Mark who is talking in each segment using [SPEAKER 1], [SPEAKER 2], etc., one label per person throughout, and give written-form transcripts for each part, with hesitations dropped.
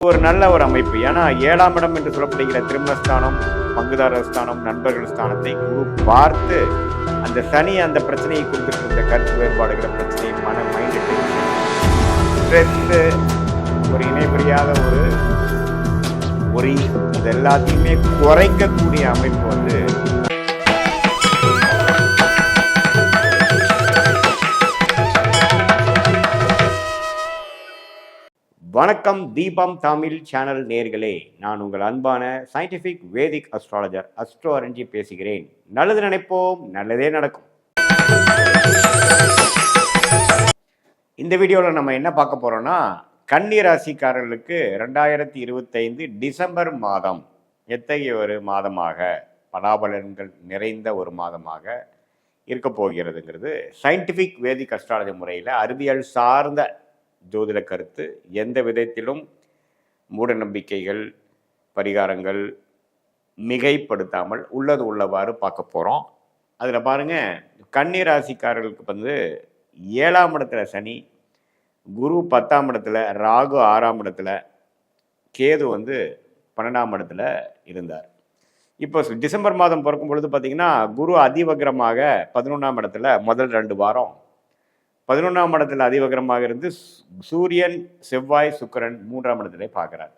[SPEAKER 1] ஒரு நல்ல ஒரு அமைப்பு. ஏன்னா 7ஆம் இடம் என்று சொல்லப்படுகிற திருமணஸ்தானம், பங்குதாரர் ஸ்தானம், நண்பர்கள் ஸ்தானத்தை குரு பார்த்து அந்த சனி அந்த பிரச்சனையை கொடுத்துட்டு இருந்த கருத்து வேறுபாடுகிற பிரச்சனை, மைண்ட் டென்ஷன், ஸ்ட்ரெஸ்ஸு, ஒரு இணை புரியாத ஒரு ஒரி, இது எல்லாத்தையுமே குறைக்கக்கூடிய அமைப்பு வந்து வணக்கம் தீபம் தமிழ் சேனல் நேர்களே, நான் உங்கள் அன்பான சயின்டிஃபிக் வேதிக் அஸ்ட்ராலஜர் அஸ்ட்ரோ அரஞ்சி பேசுகிறேன். நல்லது நினைப்போம், நல்லதே நடக்கும். இந்த வீடியோவில் நம்ம என்ன பார்க்க போறோம்னா, கன்னி ராசிக்காரர்களுக்கு 2025 டிசம்பர் மாதம் எத்தகைய ஒரு மாதமாக, பலாபலன்கள் நிறைந்த ஒரு மாதமாக இருக்க போகிறதுங்கிறது சயின்டிஃபிக் வேதிக் அஸ்ட்ராலஜி முறையில் அறிவியல் சார்ந்த ஜோதிட கருத்து. எந்த விதத்திலும் மூட நம்பிக்கைகள், பரிகாரங்கள் மிகைப்படுத்தாமல் உள்ளது உள்ளவாறு பார்க்க போகிறோம். அதில் பாருங்கள், கன்னி ராசிக்காரர்களுக்கு வந்து 7ஆம் இடத்துல சனி, குரு 10ஆம் இடத்துல, ராகு 6ஆம் இடத்துல, கேது வந்து 12ஆம் இடத்துல இருந்தார். இப்போ டிசம்பர் மாதம் பிறக்கும் பொழுது பார்த்தீங்கன்னா, குரு அதிவக்ரமாக 11ஆம் இடத்துல முதல் 2 வாரம், 11ஆம் இடத்துல அதிவகரமாக இருந்து சூரியன், செவ்வாய், சுக்கிரன் 3ஆம் இடத்துல பார்க்குறார்.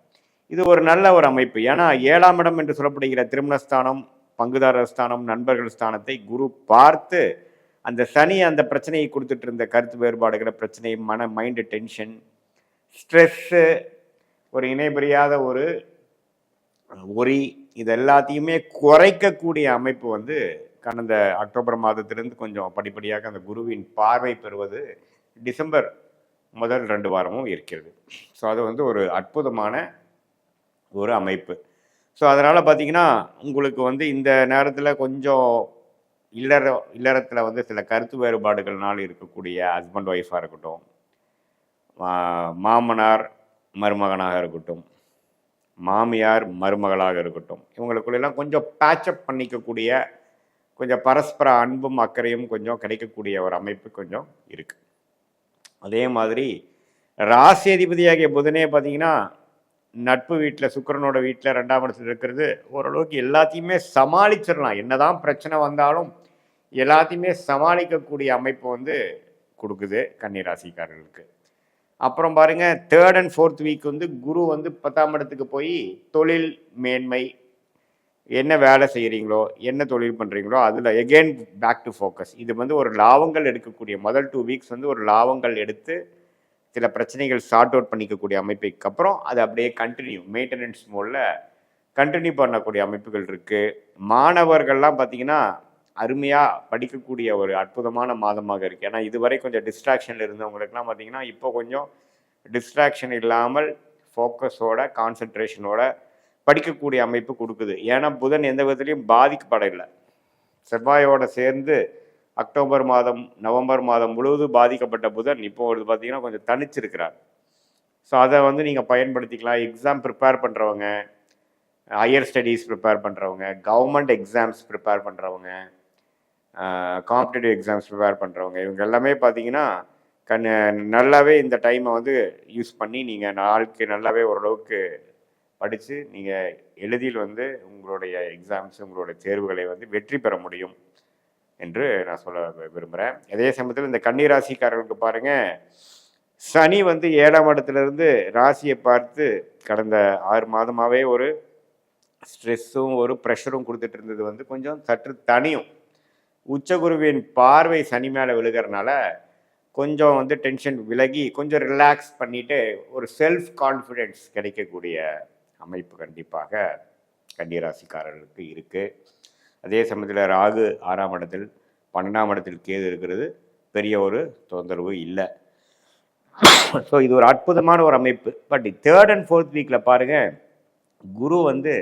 [SPEAKER 1] இது ஒரு நல்ல ஒரு அமைப்பு. ஏன்னா 7ஆம் இடம் என்று சொல்லப்படுகிற திருமணஸ்தானம், பங்குதாரர் ஸ்தானம், நண்பர்கள் ஸ்தானத்தை குரு பார்த்து அந்த சனி அந்த பிரச்சனையை கொடுத்துட்டு இருந்த கருத்து வேறுபாடுகிற பிரச்சனை, மைண்ட் டென்ஷன், ஸ்ட்ரெஸ்ஸு, ஒரு இணை புரியாத ஒரு ஒரி, இது எல்லாத்தையுமே குறைக்கக்கூடிய அமைப்பு வந்து கடந்த அக்டோபர் மாதத்திலிருந்து கொஞ்சம் படிப்படியாக அந்த குருவின் பார்வை பெறுவது டிசம்பர் முதல் 2 வாரமும் இருக்கிறது. ஸோ அது வந்து ஒரு அற்புதமான ஒரு அமைப்பு. ஸோ அதனால் பார்த்தீங்கன்னா, உங்களுக்கு வந்து இந்த நேரத்தில் கொஞ்சம் இல்லறத்தில் வந்து சில கருத்து வேறுபாடுகள்னால் இருக்கக்கூடிய ஹஸ்பண்ட் ஒய்ஃபாக இருக்கட்டும், மாமனார் மருமகனாக இருக்கட்டும், மாமியார் மருமகளாக இருக்கட்டும், இவங்களுக்குள்ளெல்லாம் கொஞ்சம் பேட்சப் பண்ணிக்கக்கூடிய, கொஞ்சம் பரஸ்பர அன்பும் அக்கறையும் கொஞ்சம் கிடைக்கக்கூடிய ஒரு அமைப்பு கொஞ்சம் இருக்குது. அதே மாதிரி ராசி அதிபதியாகிய புதனே பார்த்தீங்கன்னா, நட்பு வீட்டில், சுக்கிரனோட வீட்டில் 2ஆம் இடத்துல இருக்கிறது ஓரளவுக்கு எல்லாத்தையுமே சமாளிச்சிடலாம். என்னதான் பிரச்சனை வந்தாலும் எல்லாத்தையுமே சமாளிக்கக்கூடிய அமைப்பு வந்து கொடுக்குது கன்னி ராசிக்காரர்களுக்கு. அப்புறம் பாருங்கள், 3rd and 4th வீக் வந்து குரு வந்து 10ஆம் இடத்துக்கு போய் தொழில் மேன்மை, என்ன வேலை செய்கிறீங்களோ, என்ன தொழில் பண்ணுறீங்களோ, அதில் எகெயின் பேக் டு ஃபோக்கஸ். இது வந்து ஒரு லாபங்கள் எடுக்கக்கூடிய முதல் 2 வீக்ஸ் வந்து ஒரு லாபங்கள் எடுத்து சில பிரச்சனைகள் சார்ட் அவுட் பண்ணிக்கக்கூடிய அமைப்புக்கு அப்புறம் அது அப்படியே கண்டினியூ மெயின்டெனன்ஸ் மோடில் கண்டினியூ பண்ணக்கூடிய அமைப்புகள் இருக்குது. மாணவர்கள்லாம் பார்த்திங்கன்னா அருமையாக படிக்கக்கூடிய ஒரு அற்புதமான மாதமாக இருக்குது. ஏன்னா இதுவரை கொஞ்சம் டிஸ்ட்ராக்ஷனில் இருந்தவங்களுக்குலாம் பார்த்திங்கன்னா இப்போ கொஞ்சம் டிஸ்ட்ராக்ஷன் இல்லாமல் ஃபோக்கஸோட, கான்சன்ட்ரேஷனோட படிக்கக்கூடிய அமைப்பு கொடுக்குது. ஏன்னா புதன் எந்த விதத்துலையும் பாதிக்கப்படவில்லை. செவ்வாயோடு சேர்ந்து அக்டோபர் மாதம், நவம்பர் மாதம் முழுவதும் பாதிக்கப்பட்ட புதன் இப்போ வந்து பார்த்திங்கன்னா கொஞ்சம் தனிச்சிருக்கிறார். ஸோ அதை வந்து நீங்கள் பயன்படுத்திக்கலாம். எக்ஸாம் ப்ரிப்பேர் பண்ணுறவங்க, ஹையர் ஸ்டடீஸ் ப்ரிப்பேர் பண்ணுறவங்க, கவர்மெண்ட் எக்ஸாம்ஸ் ப்ரிப்பேர் பண்ணுறவங்க, காம்படிட்டிவ் எக்ஸாம்ஸ் ப்ரிப்பேர் பண்ணுறவங்க, இவங்க எல்லாமே பார்த்தீங்கன்னா நல்லாவே இந்த டைமை வந்து யூஸ் பண்ணி நீங்கள் நாளுக்கு நல்லாவே ஓரளவுக்கு படித்து நீங்கள் எளிதில் வந்து உங்களுடைய எக்ஸாம்ஸ், உங்களுடைய தேர்வுகளை வந்து வெற்றி பெற முடியும் என்று நான் சொல்ல விரும்புகிறேன். அதே சமயத்தில் இந்த கன்னி ராசிக்காரர்களுக்கு பாருங்கள், சனி வந்து 7ஆம் இடத்துலேருந்து ராசியை பார்த்து கடந்த 6 மாதமாகவே ஒரு ஸ்ட்ரெஸ்ஸும் ஒரு ப்ரெஷரும் கொடுத்துட்டு இருந்தது வந்து கொஞ்சம் சற்று தனியும். உச்சகுருவின் பார்வை சனி மேலே விழுகிறனால கொஞ்சம் வந்து டென்ஷன் விலகி கொஞ்சம் ரிலாக்ஸ் பண்ணிவிட்டு ஒரு செல்ஃப் கான்ஃபிடென்ஸ் கிடைக்கக்கூடிய அமைப்பு கண்டிப்பாக கன்னிராசிக்காரர்களுக்கு இருக்குது. அதே சமயத்தில் ராகு 6ஆம் இடத்தில், 12ஆம் இடத்தில் கேது இருக்கிறது பெரிய ஒரு தொந்தரவு இல்லை. ஸோ இது ஒரு அற்புதமான ஒரு அமைப்பு. பட் 3rd and 4th வீக்கில் பாருங்கள், குரு வந்து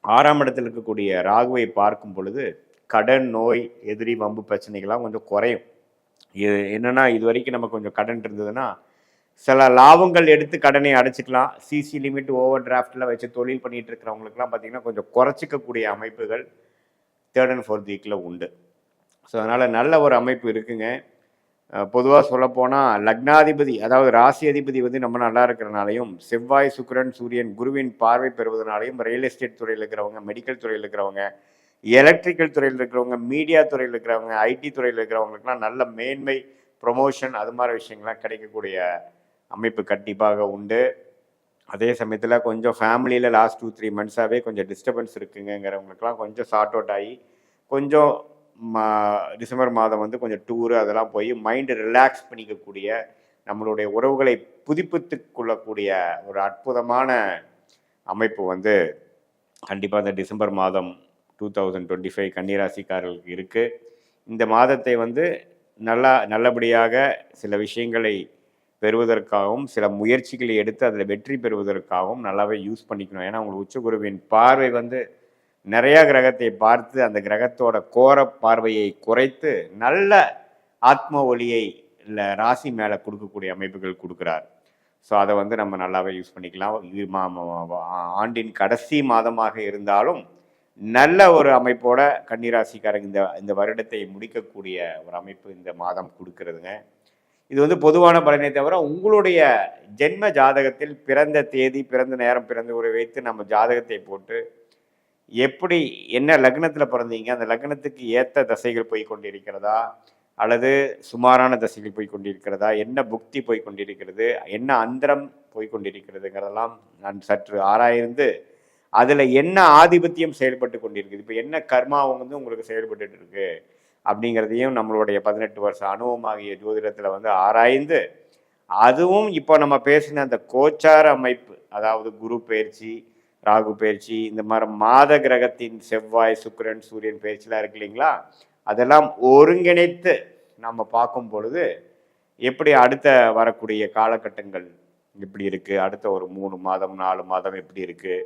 [SPEAKER 1] 6ஆம் இடத்தில் இருக்கக்கூடிய ராகுவை பார்க்கும் பொழுது கடன், நோய், எதிரி, வம்பு பிரச்சனைகள்லாம் கொஞ்சம் குறையும். இது என்னென்னா, இது வரைக்கும் நம்ம கொஞ்சம் கடன் இருந்ததுன்னா சில லாபங்கள் எடுத்து கடனை அடைச்சிக்கலாம். சிசி லிமிட், ஓவர் டிராஃப்டில் வச்சு தொழில் பண்ணிகிட்டு இருக்கிறவங்களுக்குலாம் பார்த்திங்கன்னா கொஞ்சம் குறைச்சிக்கக்கூடிய அமைப்புகள் 3rd and 4th வீக்கில் உண்டு. ஸோ அதனால் நல்ல ஒரு அமைப்பு இருக்குங்க. பொதுவாக சொல்லப்போனால் லக்னாதிபதி அதாவது ராசி அதிபதி வந்து நம்ம நல்லா இருக்கிறனாலையும் செவ்வாய் சுக்கிரன் சூரியன் குருவின் பார்வை பெறுவதனாலையும் ரியல் எஸ்டேட் துறையில் இருக்கிறவங்க, மெடிக்கல் துறையில் இருக்கிறவங்க, எலக்ட்ரிக்கல் துறையில் இருக்கிறவங்க, மீடியா துறையில் இருக்கிறவங்க, ஐடி துறையில் இருக்கிறவங்களுக்குலாம் நல்ல மேன்மை, ப்ரொமோஷன் அது மாதிரி விஷயங்கள்லாம் கிடைக்கக்கூடிய அமைப்பு கண்டிப்பாக உண்டு. அதே சமயத்தில் கொஞ்சம் ஃபேமிலியில் லாஸ்ட் 2-3 மந்த்ஸாகவே கொஞ்சம் டிஸ்டர்பன்ஸ் இருக்குங்கிறவங்களுக்குலாம் கொஞ்சம் சார்ட் அவுட் ஆகி கொஞ்சம் டிசம்பர் மாதம் வந்து கொஞ்சம் டூரு அதெல்லாம் போய் மைண்டு ரிலாக்ஸ் பண்ணிக்கக்கூடிய, நம்மளுடைய உறவுகளை புதுப்பித்து கொள்ளக்கூடிய ஒரு அற்புதமான அமைப்பு வந்து கண்டிப்பாக இந்த டிசம்பர் மாதம் 2025 கன்னிராசிக்காரர்களுக்கு இருக்குது. இந்த மாதத்தை வந்து நல்லபடியாக சில விஷயங்களை பெறுவதற்காகவும் சில முயற்சிகளை எடுத்து அதில் வெற்றி பெறுவதற்காகவும் நல்லாவே யூஸ் பண்ணிக்கணும். ஏன்னா உங்களுக்கு உச்சகுருவின் பார்வை வந்து நிறைய கிரகத்தை பார்த்து அந்த கிரகத்தோட கோர பார்வையை குறைத்து நல்ல ஆத்ம ஒளியை இல்லை ராசி மேலே கொடுக்கக்கூடிய அமைப்புகள் கொடுக்குறார். ஸோ அதை வந்து நம்ம நல்லாவே யூஸ் பண்ணிக்கலாம். ஆண்டின் கடைசி மாதமாக இருந்தாலும் நல்ல ஒரு அமைப்போட கன்னிராசிக்காரங்க இந்த வருடத்தை முடிக்கக்கூடிய ஒரு அமைப்பு இந்த மாதம் கொடுக்கறதுங்க. இது வந்து பொதுவான பலனை தவிர உங்களுடைய ஜென்ம ஜாதகத்தில் பிறந்த தேதி, பிறந்த நேரம், பிறந்த உரை வைத்து நம்ம ஜாதகத்தை போட்டு எப்படி என்ன லக்னத்தில் பிறந்தீங்க, அந்த லக்னத்துக்கு ஏற்ற தசைகள் போய் கொண்டிருக்கிறதா அல்லது சுமாரான தசைகள் போய் கொண்டிருக்கிறதா, என்ன புக்தி போய் கொண்டிருக்கிறது, என்ன அந்தரம் போய் கொண்டிருக்கிறதுங்கிறதெல்லாம் நான் சற்று ஆராய்ந்து அதில் என்ன ஆதிபத்தியம் செயல்பட்டு கொண்டிருக்குது, இப்போ என்ன கர்மா வந்து உங்களுக்கு செயல்பட்டு இருக்கு அப்படிங்கிறதையும் நம்மளுடைய 18 வருஷ அனுபவமாகிய ஜோதிடத்தில் வந்து ஆராய்ந்து, அதுவும் இப்போ நம்ம பேசின அந்த கோச்சார அமைப்பு, அதாவது குரு பயிற்சி, ராகு பயிற்சி, இந்த மாதிரி மாத கிரகத்தின் செவ்வாய் சுக்கிரன் சூரியன் பயிற்சிலாம் இருக்கு இல்லைங்களா, அதெல்லாம் ஒருங்கிணைத்து நம்ம பார்க்கும் பொழுது எப்படி அடுத்த வரக்கூடிய காலகட்டங்கள் எப்படி இருக்குது, அடுத்த ஒரு 3 மாதம் 4 மாதம் எப்படி இருக்குது,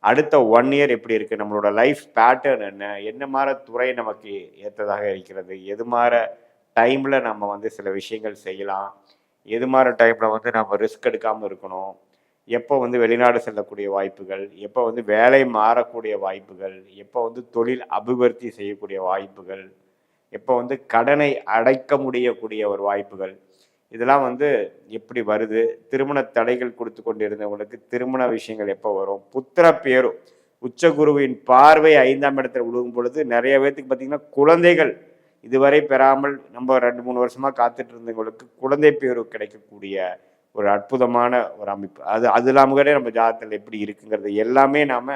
[SPEAKER 1] அடுத்த 1 இயர் எப்படி இருக்குது, நம்மளோட லைஃப் பேட்டர்ன் என்ன மாதிரி துறை நமக்கு ஏற்றதாக இருக்கிறது, எது மாதிரி டைமில் நம்ம வந்து சில விஷயங்கள் செய்யலாம், எது மாதிரி டைமில் வந்து நம்ம ரிஸ்க் எடுக்காமல் இருக்கணும், எப்போ வந்து வெளிநாடு செல்லக்கூடிய வாய்ப்புகள், எப்போ வந்து வேலை மாறக்கூடிய வாய்ப்புகள், எப்போ வந்து தொழில் அபிவிருத்தி செய்யக்கூடிய வாய்ப்புகள், எப்போ வந்து கடனை அடைக்க முடியக்கூடிய ஒரு வாய்ப்புகள், இதெல்லாம் வந்து எப்படி வருது, திருமண தடைகள் கொடுத்து கொண்டு இருந்தவங்களுக்கு திருமண விஷயங்கள் எப்போ வரும், புத்திர பேரும் உச்சகுருவின் பார்வை 5ஆம் இடத்துல விழுகும் பொழுது நிறைய பேர்த்துக்கு பார்த்தீங்கன்னா குழந்தைகள் இதுவரை பெறாமல் நம்ம 2-3 வருஷமாக காத்துட்டு இருந்தவங்களுக்கு குழந்தை பேரு கிடைக்கக்கூடிய ஒரு அற்புதமான ஒரு அமைப்பு. அது இல்லாம நம்ம ஜாதகத்தில் எப்படி இருக்குங்கிறது எல்லாமே நாம்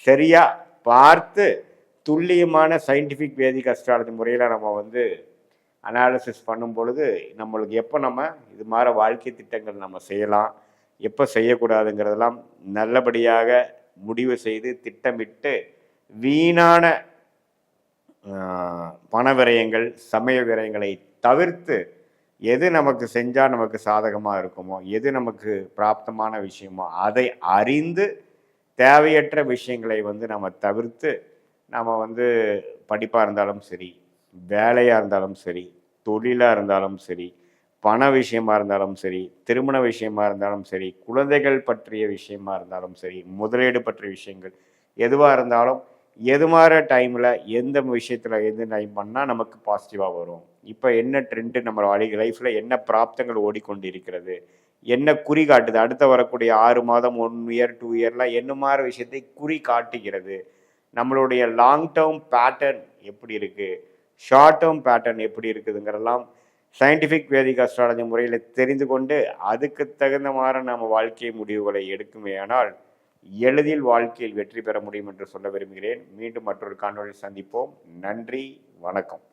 [SPEAKER 1] சரியாக பார்த்து துல்லியமான சயின்டிஃபிக் வேதிக் அஸ்ட்ராலஜி முறையில் நம்ம வந்து அனாலிசிஸ் பண்ணும் பொழுது நம்மளுக்கு எப்போ நம்ம இது மாதிரி வாழ்க்கை திட்டங்கள் நம்ம செய்யலாம், எப்போ செய்யக்கூடாதுங்கிறதெல்லாம் நல்லபடியாக முடிவு செய்து திட்டமிட்டு வீணான பண விரயங்கள், சமய விரயங்களை தவிர்த்து எது நமக்கு செஞ்சால் நமக்கு சாதகமாக இருக்குமோ, எது நமக்கு பிராப்தமான விஷயமோ அதை அறிந்து தேவையற்ற விஷயங்களை வந்து நம்ம தவிர்த்து நம்ம வந்து படிப்பாக இருந்தாலும் சரி, வேலையாக இருந்தாலும் சரி, தொழிலாக இருந்தாலும் சரி, பண விஷயமா இருந்தாலும் சரி, திருமண விஷயமா இருந்தாலும் சரி, குழந்தைகள் பற்றிய விஷயமா இருந்தாலும் சரி, முதலீடு பற்றிய விஷயங்கள் எதுவாக இருந்தாலும் எது மாதிரி டைமில் எந்த விஷயத்தில் எந்த டைம் பண்ணால் நமக்கு பாசிட்டிவாக வரும், இப்போ என்ன ட்ரெண்டு நம்ம லைஃப்பில் என்ன பிராப்தங்கள் ஓடிக்கொண்டிருக்கிறது, என்ன குறி காட்டுது, அடுத்த வரக்கூடிய 6 மாதம் 1 இயர் 2 இயர்லாம் என்ன மாதிரி விஷயத்தை குறி காட்டுகிறது, நம்மளுடைய லாங் டேர்ம் பேட்டர்ன் எப்படி இருக்குது, ஷார்ட் டேர்ம் பேட்டர்ன் எப்படி இருக்குதுங்கிறதெல்லாம் சயின்டிஃபிக் வேதிக் அஸ்ட்ராலஜி முறையில் தெரிந்து கொண்டு அதுக்கு தகுந்த மாதிரி நம்ம வாழ்க்கை முடிவுகளை எடுக்குமேயானால் எளிதில் வாழ்க்கையில் வெற்றி பெற முடியும் என்று சொல்ல விரும்புகிறேன். மீண்டும் மற்றொரு காணொளியில் சந்திப்போம். நன்றி, வணக்கம்.